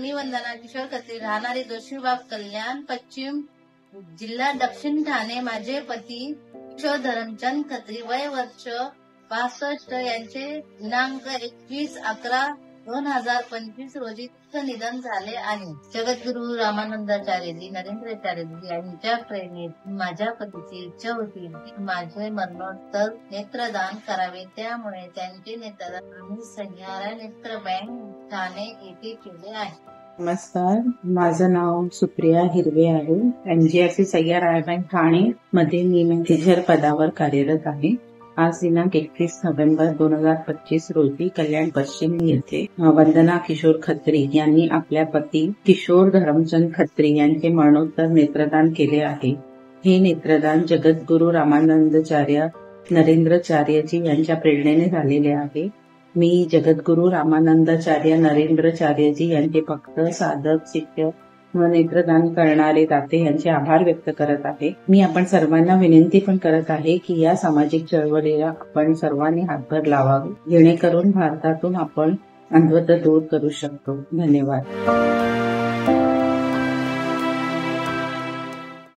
मी वंदना किशोर खत्री, राहणारी जोशीबाग, कल्याण पश्चिम जिल्हा दक्षिण ठाणे. माझे पती किशोर धरमचंद खत्री, वय वर्ष 65, यांचे दिनांक 21/11/2025 रोजी निधन झाले आहे. जगद्गुरु रामानंदाचार्यजी, नरेंद्राचार्यजी यांच्या प्रेरणेत माझ्या पतीची इच्छा होती की माझे मरणोत्तर नेत्रदान करावे. त्यामुळे त्यांचे नेत्रदान आम्ही सह्यारा नेत्र बँक ठाणे येथे केले आहे. नमस्कार, माझं नाव सुप्रिया हिरवे आहे. एमजीआरसी सह्यारा बँक ठाणे मध्ये मी मॅनेजर पदावर कार्यरत आहे. आज दिनांक 21 नोव्हेंबर 2025 रोजी कल्याण पश्चिम येथे वंदना किशोर खत्री यांनी आपल्या पती किशोर धरमचंद खत्री यांचे मरणोत्तर नेत्रदान केले आहे. हे नेत्रदान जगद्गुरु रामानंदाचार्य नरेंद्राचार्यजी यांच्या प्रेरणेने झालेले आहे. मी जगद्गुरु रामानंदाचार्य नरेंद्राचार्यजी यांचे फक्त साधक शिष्य व नेत्रदान करणारे दाते यांचे आभार व्यक्त करत आहे. मी आपण सर्वांना विनंती पण करत आहे की या सामाजिक चळवळीला आपण सर्वांनी हातभार लावावे, जेणेकरून भारतातून आपण अंधत्व दूर करू शकतो. धन्यवाद.